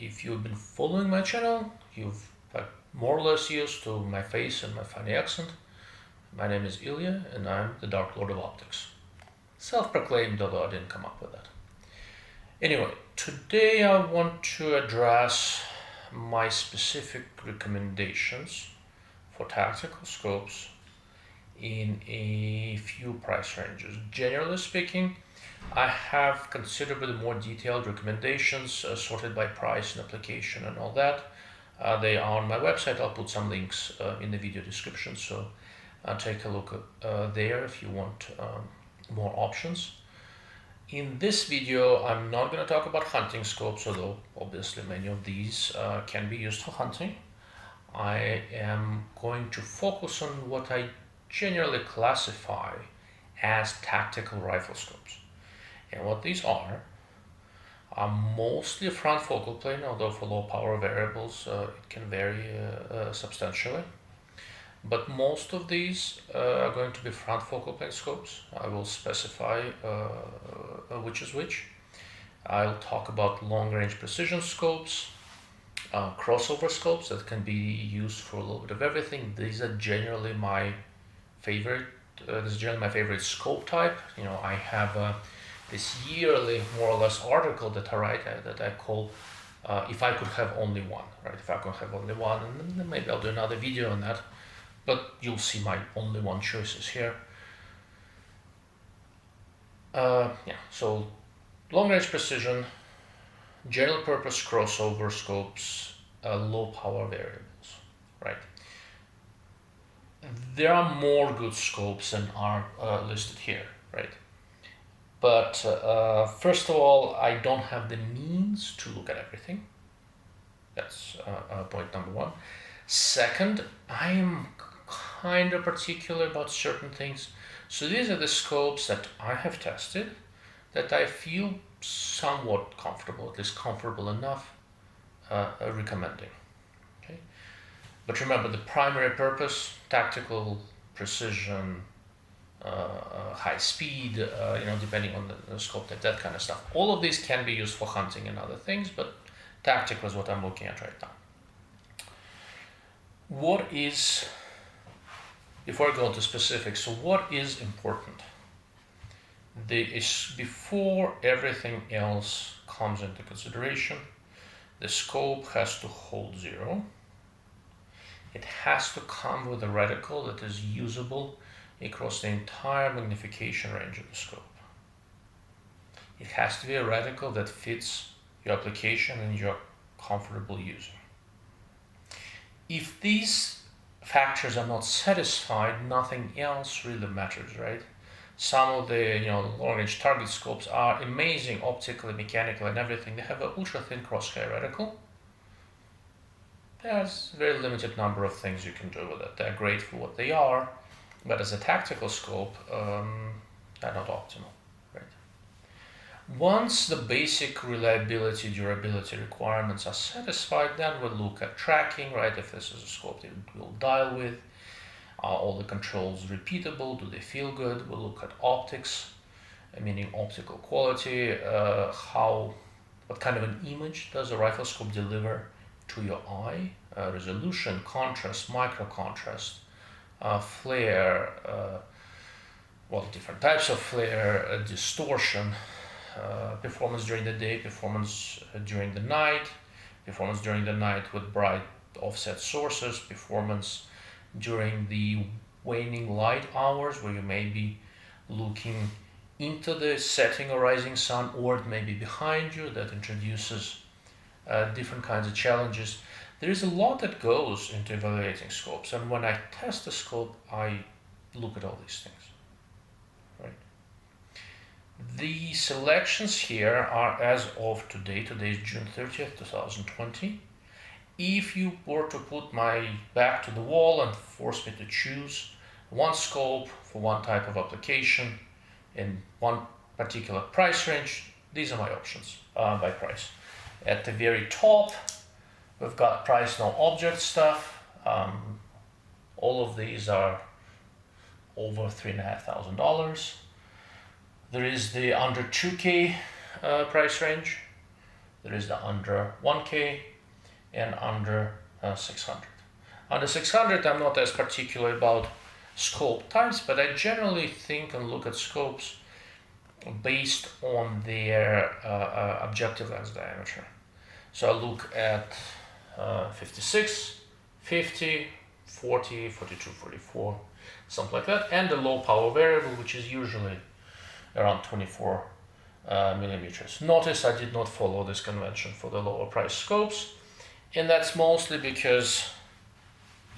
if you've been following my channel, you've got more or less used to my face and my funny accent. My name is Ilya, and I'm the Dark Lord of Optics. Self-proclaimed, although I didn't come up with that. Anyway, today I want to address my specific recommendations for tactical scopes in a few price ranges. Generally speaking, I have considerably more detailed recommendations sorted by price and application and all that. They are on my website. I'll put some links in the video description, so take a look there if you want more options. In this video, I'm not going to talk about hunting scopes, although obviously many of these can be used for hunting. I am going to focus on what I generally classify as tactical rifle scopes. And what these are mostly front focal plane, although for low power variables it can vary substantially. But most of these are going to be front focal plane scopes. I will specify which is which. I'll talk about long range precision scopes, crossover scopes that can be used for a little bit of everything. These are generally my favorite. This is generally my favorite scope type. You know, I have this yearly, more or less, article that I write that I call "If I Could Have Only One." Right? If I could have only one, and then maybe I'll do another video on that. But you'll see my only one choices here. So long range precision, general purpose crossover scopes, low power variables, right? There are more good scopes than are listed here, right? But first of all, I don't have the means to look at everything. That's point number one. Second, I am kind of particular about certain things. So these are the scopes that I have tested that I feel somewhat comfortable, at least comfortable enough, recommending. Okay? But remember, the primary purpose, tactical, precision, high speed, depending on the scope, that kind of stuff. All of these can be used for hunting and other things, but tactical is what I'm looking at right now. Before I go into specifics, so what is important? Before everything else comes into consideration, the scope has to hold zero. It has to come with a reticle that is usable across the entire magnification range of the scope. It has to be a reticle that fits your application and you're comfortable using. If these factors are not satisfied, nothing else really matters, right? Some of the long-range target scopes are amazing optically, mechanically, and everything. They have an ultra-thin crosshair reticle. There's a very limited number of things you can do with it. They're great for what they are, but as a tactical scope, they're not optimal, right? Once the basic reliability, durability requirements are satisfied, then we'll look at tracking, right? If this is a scope that we'll dial with, are all the controls repeatable? Do they feel good? We'll look at optics, meaning optical quality, what kind of an image does a rifle scope deliver to your eye? Resolution, contrast, micro contrast, flare, different types of flare, distortion, performance during the day, performance during the night, performance during the night with bright offset sources, performance during the waning light hours where you may be looking into the setting or rising sun, or it may be behind you. That introduces different kinds of challenges. There is a lot that goes into evaluating scopes, and when I test a scope, I look at all these things, right? The selections here are as of today. Today is June 30th, 2020. If you were to put my back to the wall and force me to choose one scope for one type of application in one particular price range, these are my options by price. At the very top, we've got price no object stuff. All of these are over $3,500. There is the under 2K price range. There is the under 1K and under 600. Under 600, I'm not as particular about scope types, but I generally think and look at scopes based on their objective lens diameter. So I look at 56, 50, 40, 42, 44, something like that, and the low power variable, which is usually around 24 millimeters. Notice I did not follow this convention for the lower price scopes, and that's mostly because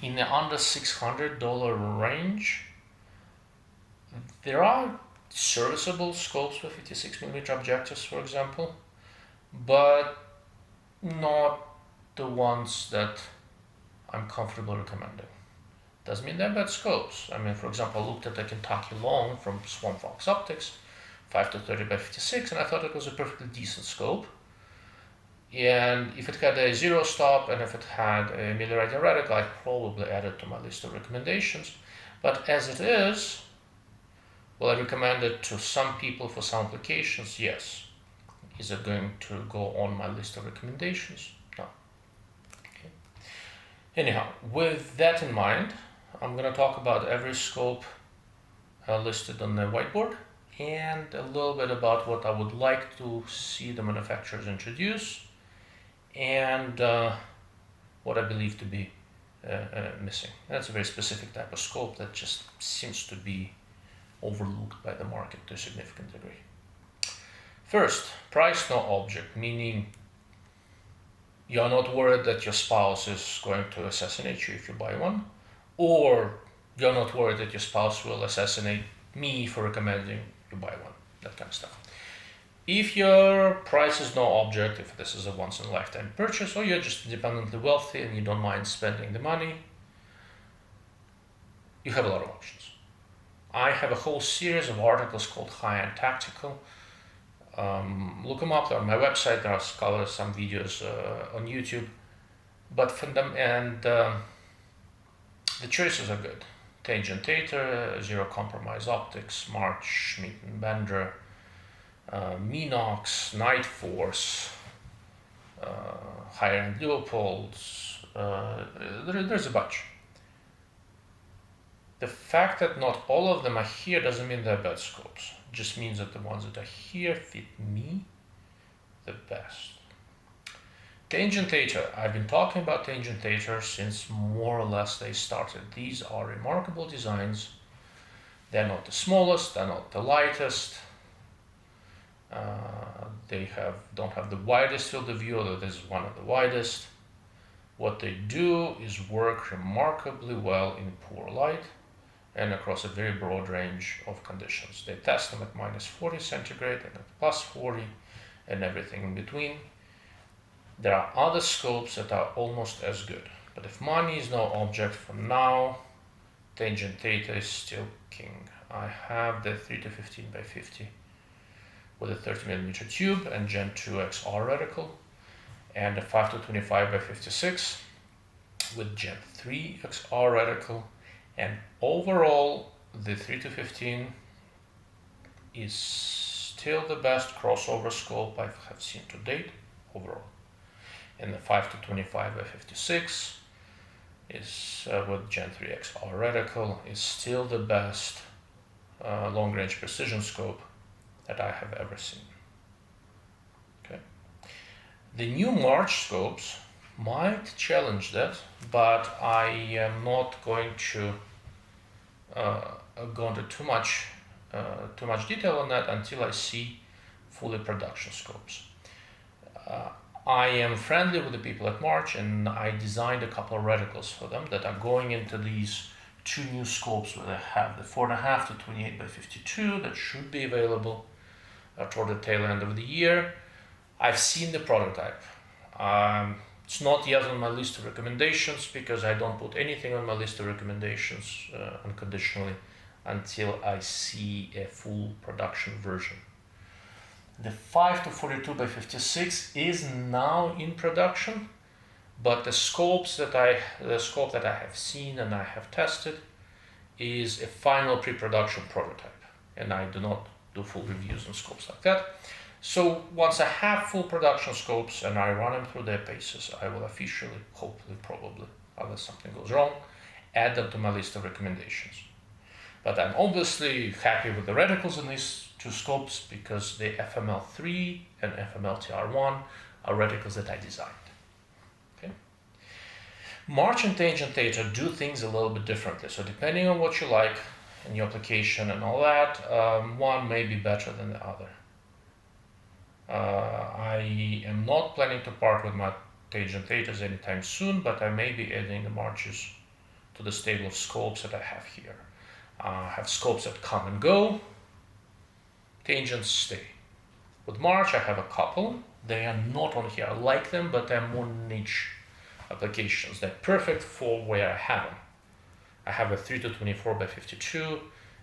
in the under $600 range, there are serviceable scopes with 56 millimeter objectives, for example, but not the ones that I'm comfortable recommending. Doesn't mean they're bad scopes. I mean, for example, I looked at the Kentucky Long from Swamp Fox Optics, 5 to 30 by 56, and I thought it was a perfectly decent scope. And if it had a zero stop and if it had a milli-radian reticle, I'd probably add it to my list of recommendations. But as it is, will I recommend it to some people for some applications? Yes. Is it going to go on my list of recommendations? No. Okay. Anyhow, with that in mind, I'm going to talk about every scope listed on the whiteboard and a little bit about what I would like to see the manufacturers introduce and what I believe to be missing. That's a very specific type of scope that just seems to be overlooked by the market to a significant degree. First, price no object, meaning you're not worried that your spouse is going to assassinate you if you buy one, or you're not worried that your spouse will assassinate me for recommending you buy one, that kind of stuff. If your price is no object, if this is a once-in-a-lifetime purchase, or you're just independently wealthy and you don't mind spending the money, you have a lot of options. I have a whole series of articles called High-End Tactical. Look them up, they're on my website. There are some videos on YouTube, but the choices are good. Tangent Theta, Zero Compromise Optics, March, Schmidt and Bender, Minox, Night Force, higher-end Leopolds. There's a bunch. The fact that not all of them are here doesn't mean they're bad scopes. It just means that the ones that are here fit me the best. Tangent Theta. I've been talking about Tangent Theta since more or less they started. These are remarkable designs. They're not the smallest, they're not the lightest. They don't have the widest field of view, although this is one of the widest. What they do is work remarkably well in poor light and across a very broad range of conditions. They test them at -40 centigrade and at +40 and everything in between. There are other scopes that are almost as good, but if money is no object for now, Tangent Theta is still king. I have the 3 to 15 by 50 with a 30mm tube and Gen 2 XR reticle, and a 5 to 25 by 56 with Gen 3 XR reticle, and overall the 3 to 15 is still the best crossover scope I have seen to date overall. And the 5 to 25 by 56 is with Gen 3 XR reticle is still the best long-range precision scope that I have ever seen. Okay. The new March scopes might challenge that, but I am not going to go into too much detail on that until I see fully production scopes. I am friendly with the people at March, and I designed a couple of reticles for them that are going into these two new scopes where they have the 4.5 to 28 by 52 that should be available toward the tail end of the year. I've seen the prototype. It's not yet on my list of recommendations because I don't put anything on my list of recommendations unconditionally until I see a full production version. The 5 to 42 by 56 is now in production, but the scope that I have seen and I have tested is a final pre-production prototype, and I do not do full reviews on scopes like that. So once I have full production scopes and I run them through their paces, I will officially, hopefully, probably, unless something goes wrong, add them to my list of recommendations. But I'm obviously happy with the reticles in these two scopes because the FML3 and FML-TR1 are reticles that I designed. Okay. March and Tangent Theta do things a little bit differently. So depending on what you like and your application and all that, one may be better than the other. I am not planning to part with my Tangent Thetas anytime soon, but I may be adding the Marches to the stable of scopes that I have here. I have scopes that come and go, tangents stay. With March I have a couple. They are not on here. I like them, but they're more niche applications. They're perfect for where I have them. I have a 3 to 24 by 52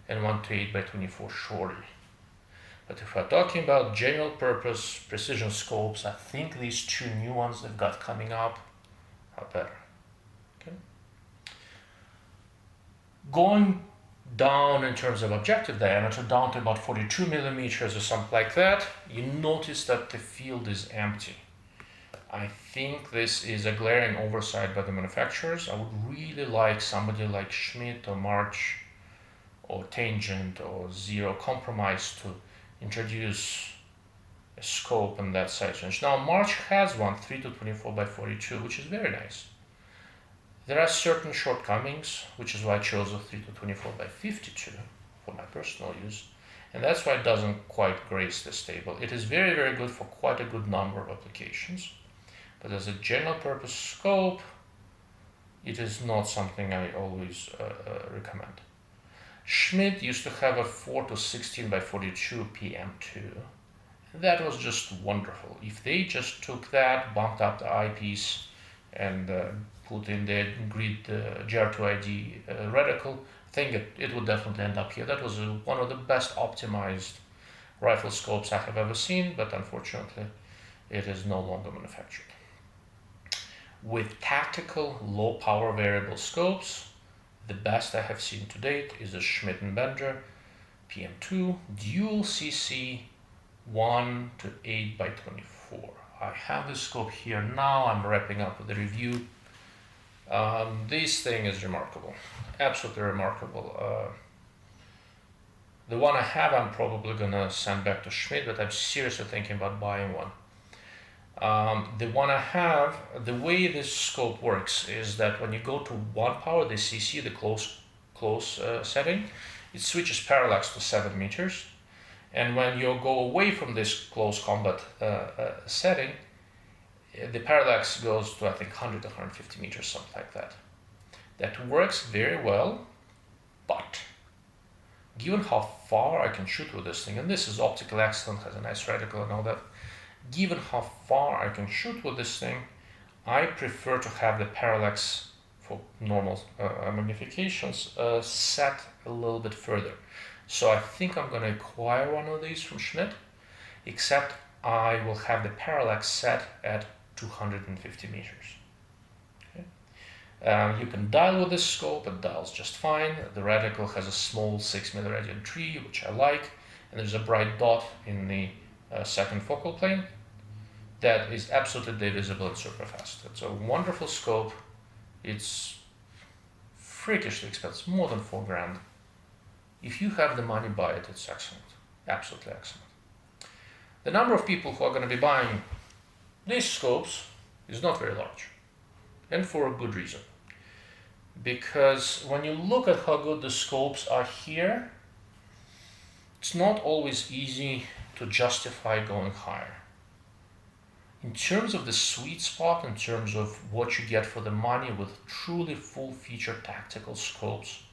and 1 to 8 by 24 shorty. But if we're talking about general purpose precision scopes, I think these two new ones they've got coming up are better. Okay. Going down in terms of objective diameter, down to about 42 millimeters or something like that, you notice that the field is empty. I think this is a glaring oversight by the manufacturers. I would really like somebody like Schmidt or March or Tangent or Zero Compromise to introduce a scope in that size range. Now March has one 3 to 24 by 42, which is very nice. There are certain shortcomings, which is why I chose a 3 to 24 by 52 for my personal use, and that's why it doesn't quite grace this table. It is very, very good for quite a good number of applications, but as a general purpose scope, it is not something I always recommend. Schmidt used to have a 4 to 16 by 42 PM2. That was just wonderful. If they just took that, bumped up the eyepiece, and put in the grid GR2ID reticle, I think it would definitely end up here. That was one of the best optimized rifle scopes I have ever seen, but unfortunately it is no longer manufactured. With tactical low power variable scopes, the best I have seen to date is the Schmidt & Bender PM2 Dual CC 1 to 8 by 24. I have this scope here now. I'm wrapping up with the review. This thing is remarkable, absolutely remarkable. The one I have, I'm probably gonna send back to Schmidt, but I'm seriously thinking about buying one. The one I have, the way this scope works is that when you go to 1 power, the CC, the close setting, it switches parallax to 7 meters. And when you go away from this close combat setting, the parallax goes to, I think, 100 to 150 meters, something like that. That works very well, but given how far I can shoot with this thing, and this is optical excellent, has a nice reticle and all that, given how far I can shoot with this thing, I prefer to have the parallax for normal magnifications set a little bit further. So I think I'm going to acquire one of these from Schmidt, except I will have the parallax set at 250 meters. Okay. You can dial with this scope, it dials just fine. The reticle has a small 6 milliradian tree, which I like, and there's a bright dot in the second focal plane that is absolutely visible and super fast. It's a wonderful scope. It's freakishly expensive, more than $4,000. If you have the money, buy it. It's excellent, absolutely excellent. The number of people who are going to be buying these scopes is not very large, and for a good reason. Because when you look at how good the scopes are here, it's not always easy to justify going higher. In terms of the sweet spot, in terms of what you get for the money with truly full-feature tactical scopes,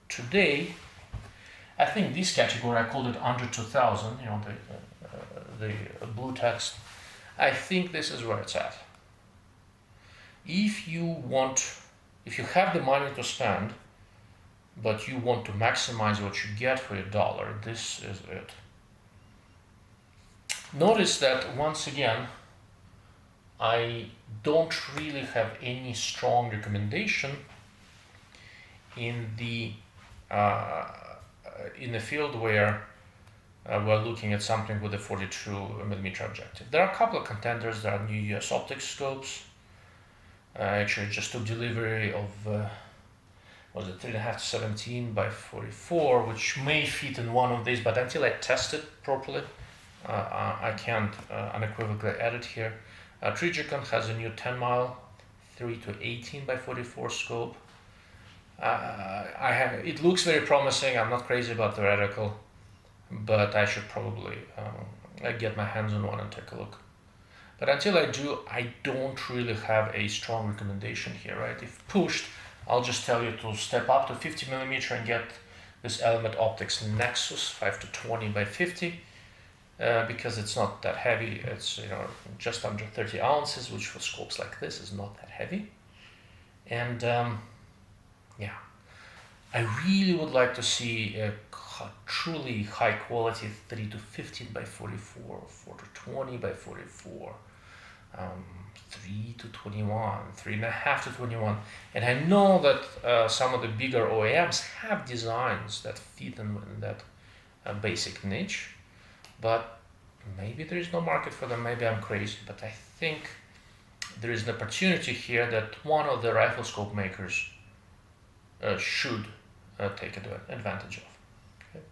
today, I think this category, I called it under 2000, you know, the blue text. I think this is where it's at. If you have the money to spend, but you want to maximize what you get for your dollar, this is it. Notice that once again, I don't really have any strong recommendation in the field where we're looking at something with a 42mm objective. There are a couple of contenders. There are new US optics scopes. Actually just took delivery of was it 3.5 to 17 by 44, which may fit in one of these, but until I test it properly, I can't unequivocally add it here. Trigicon has a new 10 mile 3 to 18 by 44 scope. It looks very promising. I'm not crazy about the reticle, but I should probably get my hands on one and take a look. But until I do, I don't really have a strong recommendation here, right? If pushed, I'll just tell you to step up to 50mm and get this Element Optics Nexus 5 to 20 by 50, because it's not that heavy. It's just under 30 ounces, which for scopes like this is not that heavy. And yeah, I really would like to see a truly high quality 3 to 15 by 44, 4 to 20 by 44, 3 to 21, 3.5 to 21. And I know that some of the bigger OEMs have designs that fit in that basic niche, but maybe there is no market for them. Maybe I'm crazy, but I think there is an opportunity here that one of the riflescope makers should take advantage of. Okay.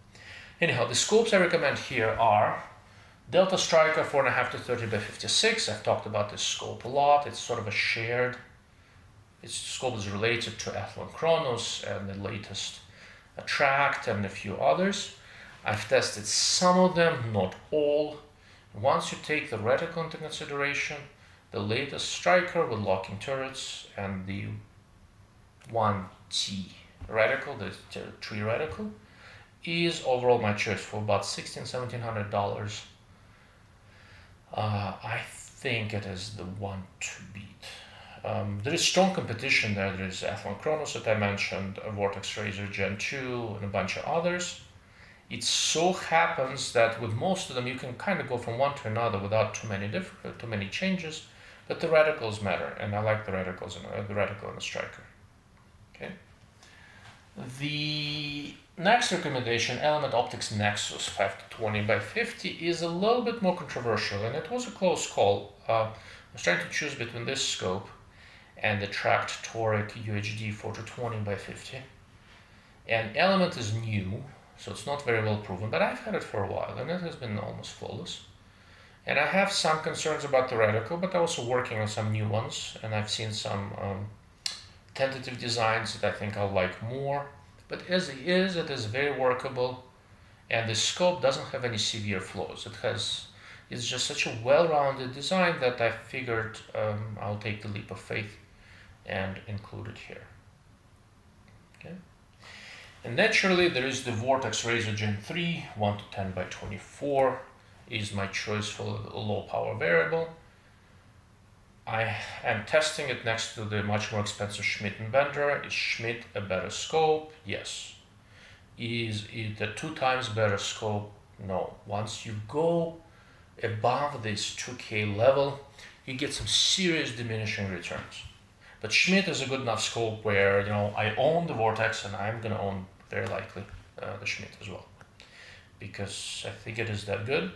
Anyhow, the scopes I recommend here are Delta Striker 4.5 to 30 by 56. I've talked about this scope a lot. It's sort of a shared. Its scope is related to Athlon Chronos and the latest Attract and a few others. I've tested some of them, not all. Once you take the reticle into consideration, the latest Striker with locking turrets and the 1T reticle, the tree reticle, is overall my choice for about $1,600–1,700. I think it is the one to beat. There is strong competition there. There is Athlon Chronos that I mentioned, a Vortex Razor Gen 2, and a bunch of others. It so happens that with most of them you can kind of go from one to another without too many changes, but the reticles matter, and I like the reticles and the reticle and the Striker. Okay. The next recommendation, Element Optics Nexus 5 to 20 by 50, is a little bit more controversial, and it was a close call. I was trying to choose between this scope and the Tracked Toric UHD 4 to 20 by 50. And Element is new, so it's not very well proven, but I've had it for a while, and it has been almost flawless. And I have some concerns about the reticle, but I'm also working on some new ones, and I've seen some tentative designs that I think I'll like more. But as it is very workable, and the scope doesn't have any severe flaws. It's just such a well-rounded design that I figured I'll take the leap of faith and include it here. Okay. And naturally, there is the Vortex Razor Gen 3, 1 to 10 by 24, is my choice for a low power variable. I am testing it next to the much more expensive Schmidt and Bender. Is Schmidt a better scope? Yes. Is it a 2 times better scope? No. Once you go above this 2K level, you get some serious diminishing returns. But Schmidt is a good enough scope where I own the Vortex, and I'm going to own very likely the Schmidt as well, because I think it is that good.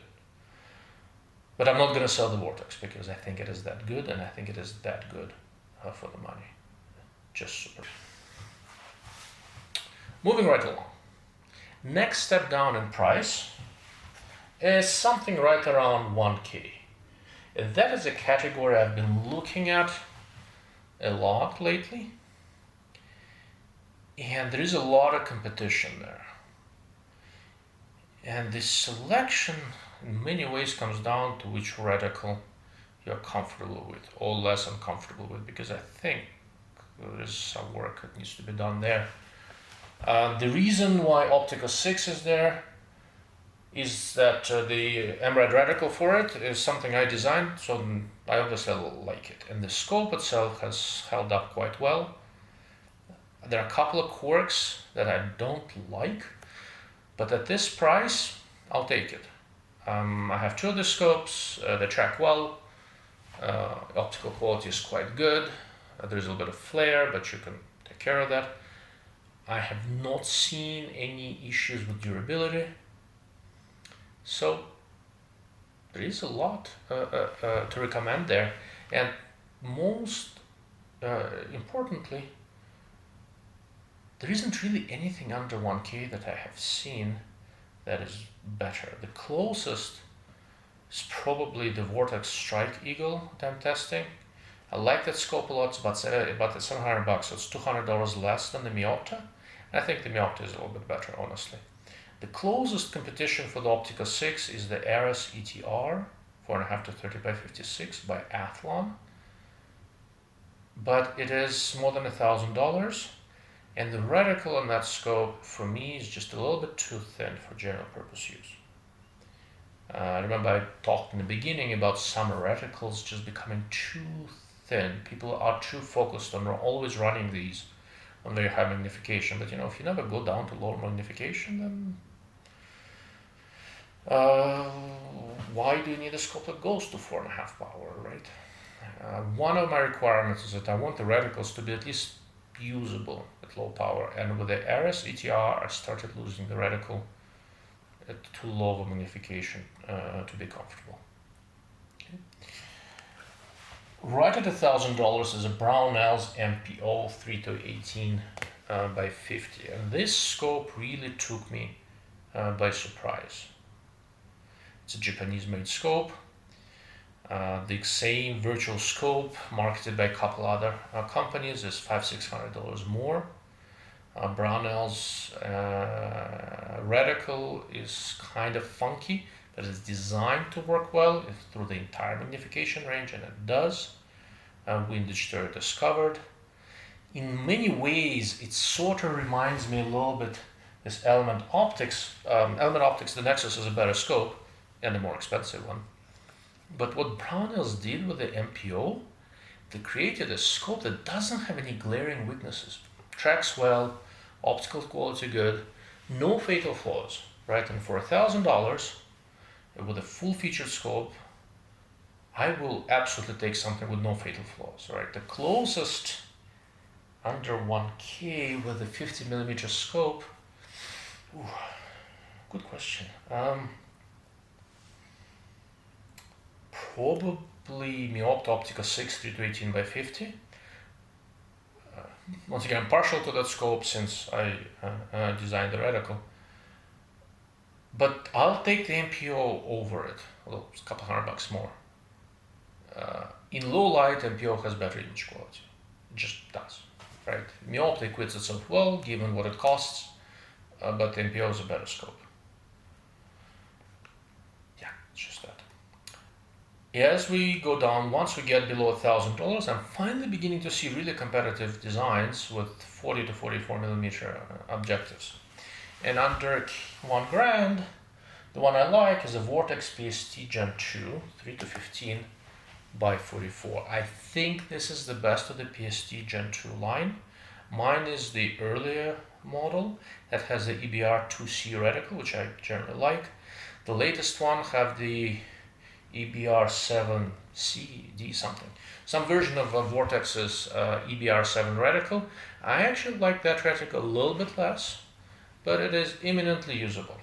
But I'm not going to sell the Vortex because I think it is that good, and I think it is that good for the money. Just super. Moving right along. Next step down in price is something right around 1K. And that is a category I've been looking at a lot lately. And there is a lot of competition there. And the selection in many ways comes down to which reticle you're comfortable with or less uncomfortable with, because I think there is some work that needs to be done there. The reason why Optika6 is there is that the MRAD reticle for it is something I designed, so I obviously like it. And the scope itself has held up quite well. There are a couple of quirks that I don't like, but at this price, I'll take it. I have 2 of the scopes, they track well, optical quality is quite good, there's a little bit of flare, but you can take care of that. I have not seen any issues with durability. So there is a lot to recommend there, and most importantly, there isn't really anything under 1K that I have seen that is better. The closest is probably the Vortex Strike Eagle that I'm testing. I like that scope a lot. It's about $700, so it's $200 less than the Meopta. And I think the Meopta is a little bit better, honestly. The closest competition for the Optika6 is the Ares ETR 4.5 to 30 by 56 by Athlon, but it is more than $1,000, and the reticle on that scope for me is just a little bit too thin for general purpose use. I remember I talked in the beginning about summer reticles just becoming too thin. People are too focused on always running these on very high magnification, but if you never go down to lower magnification, then why do you need a scope that goes to 4.5 power, right? One of my requirements is that I want the reticles to be at least usable at low power, and with the Ares ETR I started losing the reticle at too low of a magnification to be comfortable. Okay. Right at $1,000 is a Brownell's MPO 3 to 18 by 50, and this scope really took me by surprise. It's a Japanese-made scope. The same virtual scope marketed by a couple other companies is $500–600 more. Brownell's reticle is kind of funky, but it's designed to work well through the entire magnification range, and it does. Windage turret is covered. In many ways, it sort of reminds me a little bit this Element Optics. Element Optics, the Nexus is a better scope and a more expensive one. But what Brownell's did with the MPO, they created a scope that doesn't have any glaring weaknesses. Tracks well, optical quality good, no fatal flaws, right? And for $1,000 with a full featured scope, I will absolutely take something with no fatal flaws, right? The closest under 1K with a 50mm scope, good question. Probably Meopta Optika6 3 to 18 by 50. Once again, I'm partial to that scope since I designed the reticle. But I'll take the MPO over it, although it's a couple $100 more. In low light, MPO has better image quality. It just does, right? Meopta acquits itself well, given what it costs, but the MPO is a better scope. Yeah, it's just that. As we go down, once we get below $1,000, I'm finally beginning to see really competitive designs with 40 to 44mm objectives. And under $1,000, the one I like is a Vortex PST Gen 2, 3 to 15 by 44. I think this is the best of the PST Gen 2 line. Mine is the earlier model that has the EBR 2C reticle, which I generally like. The latest one have the EBR 7CD something. Some version of Vortex's EBR 7 reticle. I actually like that reticle a little bit less, but it is eminently usable.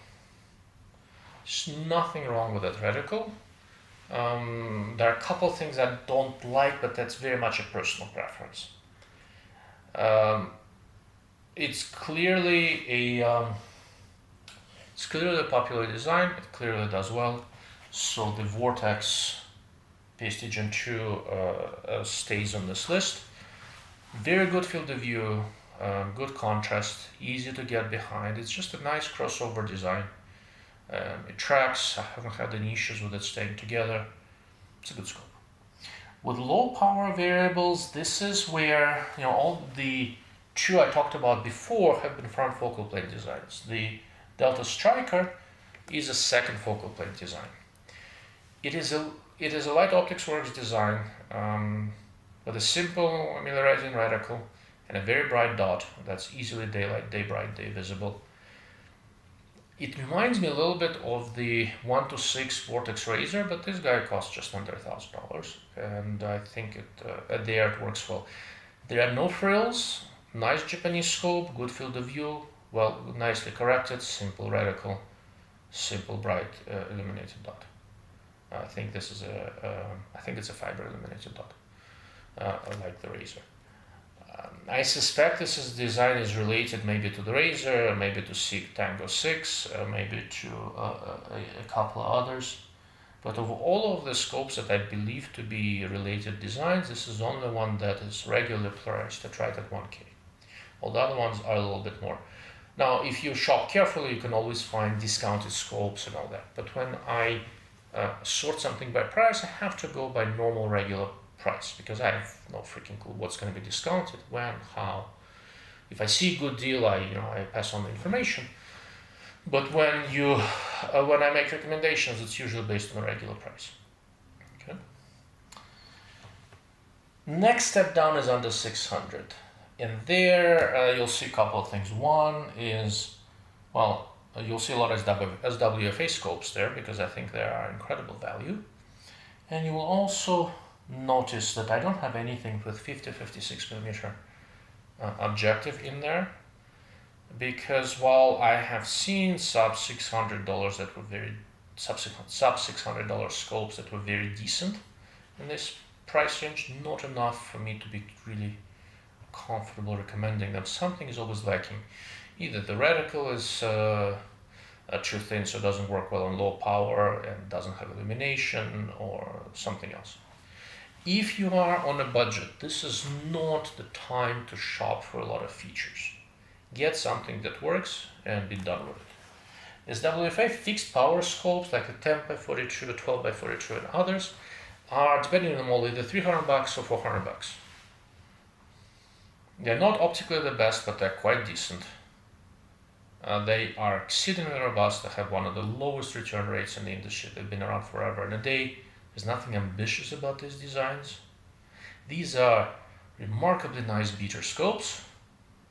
There's nothing wrong with that reticle. There are a couple things I don't like, but that's very much a personal preference. It's clearly a popular design. It clearly does well. So the Vortex PST Gen 2 stays on this list. Very good field of view, good contrast, easy to get behind. It's just a nice crossover design. It tracks. I haven't had any issues with it staying together. It's a good scope. With low power variables, this is where all the two I talked about before have been front focal plane designs. The Delta Striker is a second focal plane design. It is a Light Optics Works design with a simple ameliorating reticle and a very bright dot that's easily daylight, day bright, day visible. It reminds me a little bit of the 1 to 6 Vortex Razor, but this guy costs just under $1,000, and I think there it works well. There are no frills, nice Japanese scope, good field of view, well, nicely corrected, simple reticle. simple bright illuminated dot. I think this is I think it's a fiber illuminated dot, like the Razor. I suspect this design is related maybe to the Razor, maybe to Tango 6, maybe to a couple of others. But of all of the scopes that I believe to be related designs, this is the only one that is regularly priced at right at 1K. All the other ones are a little bit more. Now, if you shop carefully, you can always find discounted scopes and all that. But when I sort something by price, I have to go by normal, regular price, because I have no freaking clue what's going to be discounted, when, how. If I see a good deal, I pass on the information. But when I make recommendations, it's usually based on a regular price. Okay. Next step down is under 600, and there you'll see a couple of things. One is, well, you'll see a lot of SWFA scopes there, because I think they are incredible value, and you will also notice that I don't have anything with 50-56mm objective in there, because while I have seen sub $600 that were sub $600 scopes that were very decent in this price range, not enough for me to be really comfortable recommending them. Something is always lacking. Either the reticle is too thin, so it doesn't work well on low power and doesn't have illumination, or something else. If you are on a budget, this is not the time to shop for a lot of features. Get something that works and be done with it. SWFA fixed power scopes like the 10x42, 12x42 and others are, depending on the model, either $300 or $400. They're not optically the best, but they're quite decent. They are exceedingly robust. They have one of the lowest return rates in the industry. They've been around forever and a day. There's nothing ambitious about these designs. These are remarkably nice beater scopes.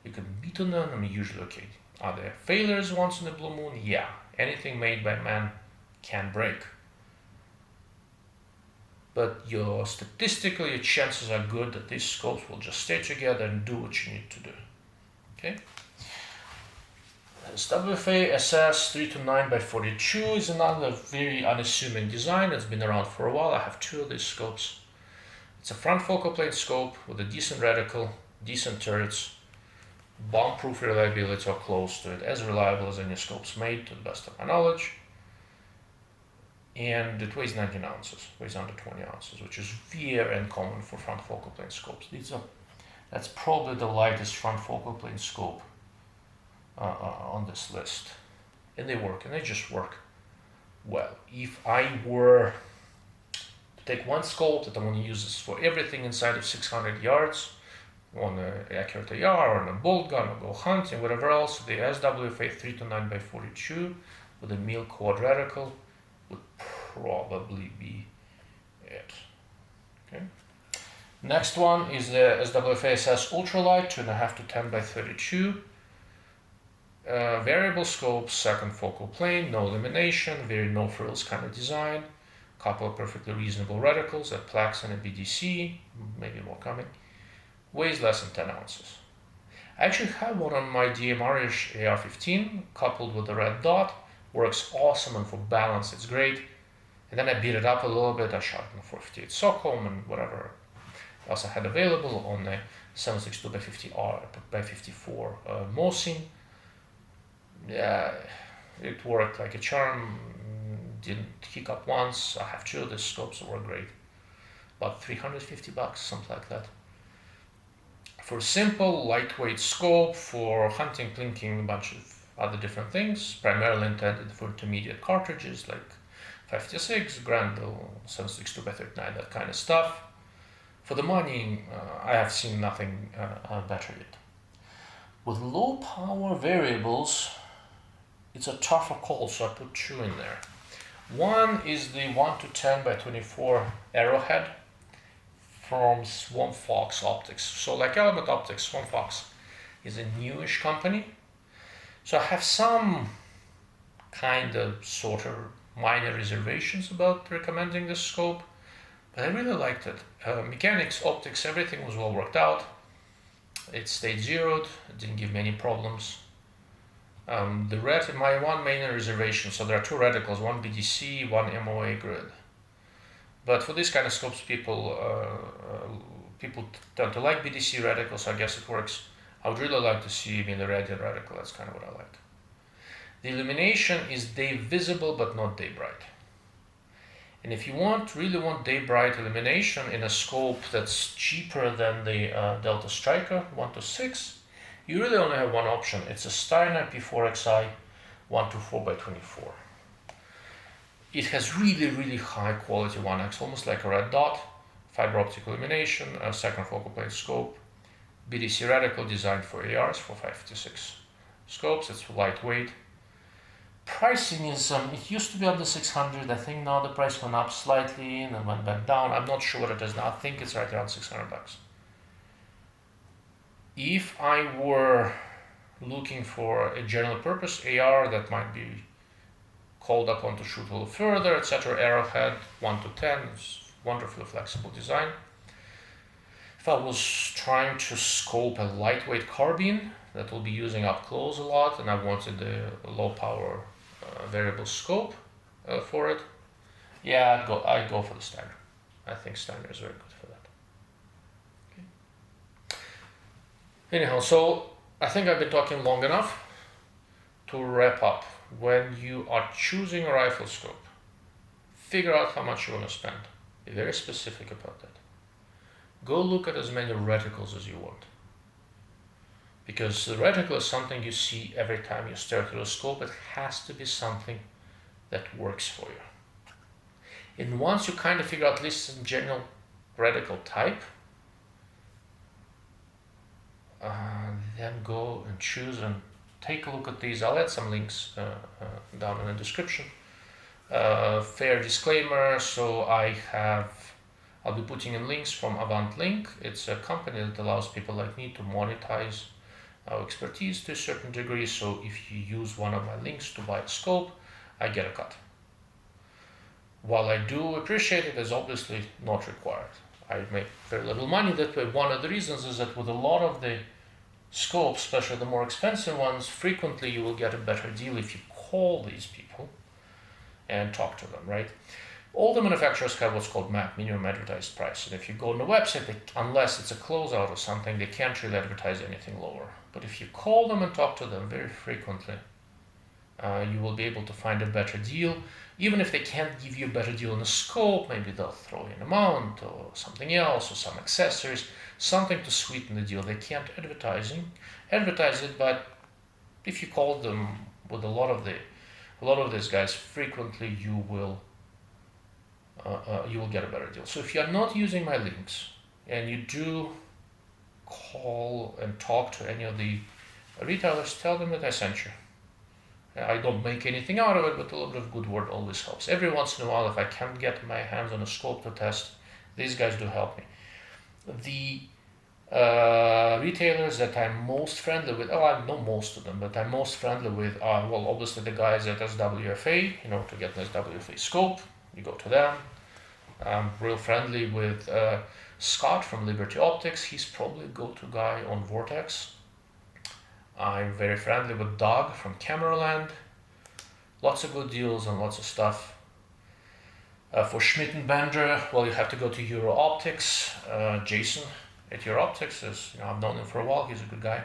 You can beat on them and usually okay. Are there failures once in a blue moon? Yeah. Anything made by man can break. But statistically, your chances are good that these scopes will just stay together and do what you need to do. Okay. SWFA SS 329x42 is another very unassuming design that's been around for a while. I have two of these scopes. It's a front focal plane scope with a decent reticle, decent turrets, bomb-proof reliability or close to it, as reliable as any scopes made to the best of my knowledge. And it weighs 19 ounces, weighs under 20 ounces, which is very uncommon for front focal plane scopes. That's probably the lightest front focal plane scope on this list, and they work, and they just work well. If I were to take one scope that I want to use this for everything inside of 600 yards, on an accurate AR, or on a bolt gun, or go hunting, whatever else, the SWFA 329x42 with a mil quad reticle would probably be it. Okay. Next one is the SWFA SS Ultralight 2.5 to 10x32. Variable scope, second focal plane, no illumination, very no frills kind of design, couple of perfectly reasonable reticles, a Plex and a BDC, maybe more coming, weighs less than 10 ounces. I actually have one on my DMR-ish AR-15 coupled with the red dot, works awesome, and for balance it's great. And then I beat it up a little bit, I shot it in 458 Stockholm and whatever else I had available on the 762x54 Mosin. Yeah, it worked like a charm, didn't hiccup once. I have two of the scopes that were great. About $350, something like that. For a simple, lightweight scope, for hunting, plinking, a bunch of other different things, primarily intended for intermediate cartridges like 556, Grendel, 762x39, that kind of stuff. For the money, I have seen nothing better yet. With low power variables, it's a tougher call, so I put two in there. One is the 1 to 10x24 Arrowhead from Swamp Fox Optics. So like Element Optics, Swamp Fox is a newish company. So I have some kind of sort of minor reservations about recommending this scope, but I really liked it. Mechanics, optics, everything was well worked out. It stayed zeroed, it didn't give me any problems. My one main reservation, so there are two reticles, one BDC, one MOA grid. But for these kind of scopes, people tend to like BDC reticles, so I guess it works. I would really like to see the radiant reticle, that's kind of what I like. The illumination is day visible but not day bright. And if you really want day bright illumination in a scope that's cheaper than the Delta Striker 1-6, you really only have one option. It's a Steiner P4Xi 124x24. It has really high quality 1x, almost like a red dot, fiber optic illumination, a second focal plane scope, BDC reticle designed for ARs for 556 scopes. It's lightweight. Pricing is, it used to be under 600. I think now the price went up slightly and then went back down. I'm not sure what it is now. I think it's right around 600 bucks. If I were looking for a general purpose AR that might be called upon to shoot a little further, etc., Arrowhead 1-10 is wonderfully flexible design. If I was trying to scope a lightweight carbine that will be using up close a lot, and I wanted a low power variable scope for it, yeah, I'd go for the Steiner. I think Steiner is very good for that. Okay. Anyhow, so I think I've been talking long enough. To wrap up, when you are choosing a rifle scope, figure out how much you want to spend. Be very specific about that. Go look at as many reticles as you want. Because the reticle is something you see every time you stare through a scope. It has to be something that works for you. And once you kind of figure out at least some general reticle type, then go and choose and take a look at these. I'll add some links down in the description. Fair disclaimer, so I'll be putting in links from AvantLink. It's a company that allows people like me to monetize our expertise to a certain degree, so if you use one of my links to buy a scope, I get a cut. While I do appreciate it, it's obviously not required. I make very little money that way. One of the reasons is that with a lot of the scopes, especially the more expensive ones, frequently you will get a better deal if you call these people and talk to them, right? All the manufacturers have what's called MAP, minimum advertised price, and if you go on the website, unless it's a closeout or something, they can't really advertise anything lower. But if you call them and talk to them very frequently, you will be able to find a better deal. Even if they can't give you a better deal in the scope, maybe they'll throw in a mount or something else or some accessories, something to sweeten the deal. They can't advertise it, but if you call them with a lot of these guys, frequently you will get a better deal. So if you're not using my links and you do call and talk to any of the retailers, tell them that I sent you. I don't make anything out of it, but a little bit of good word always helps. Every once in a while, if I can't get my hands on a scope to test, these guys do help me. The retailers that I'm most friendly with, I know most of them, but I'm most friendly with are, well, obviously the guys at SWFA, to get an SWFA scope, you go to them. I'm real friendly with Scott from Liberty Optics. He's probably a go-to guy on Vortex. I'm very friendly with Doug from Cameraland. Lots of good deals and lots of stuff. For Schmidt & Bender, well, you have to go to Eurooptics. Jason at Eurooptics is, I've known him for a while. He's a good guy.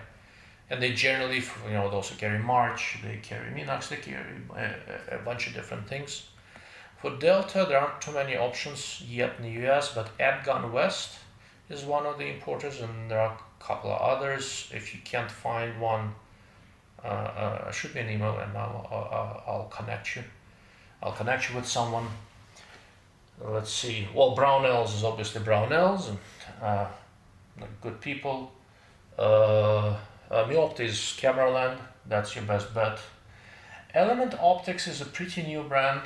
And they generally, they also carry March, they carry Minox, they carry a bunch of different things. For Delta, there aren't too many options yet in the US, but AdGun West is one of the importers, and there are a couple of others. If you can't find one, shoot me an email and I'll connect you. I'll connect you with someone. Let's see. Well, Brownell's is obviously Brownell's, and good people. Meopta is Cameraland. That's your best bet. Element Optics is a pretty new brand.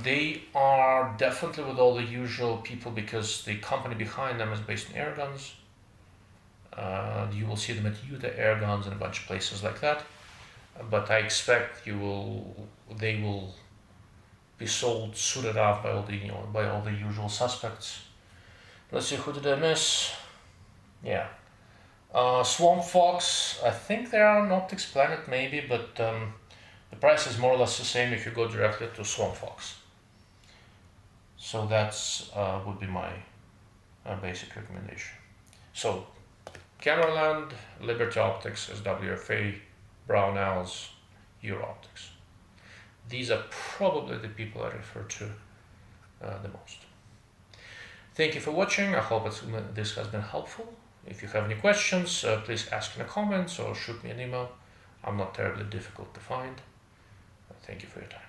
They are definitely with all the usual people because the company behind them is based in airguns. You will see them at Utah Airguns and a bunch of places like that. But I expect they will be sold, suited up by all the usual suspects. Let's see, who did I miss? Yeah. Swamp Fox, I think they are on Optics Planet maybe, but the price is more or less the same if you go directly to Swamp Fox. So that's would be my basic recommendation. So Cameraland, Liberty Optics, SWFA, Brownell's, Eurooptics. These are probably the people I refer to the most. Thank you for watching. I hope this has been helpful. If you have any questions, please ask in the comments or shoot me an email. I'm not terribly difficult to find. Thank you for your time.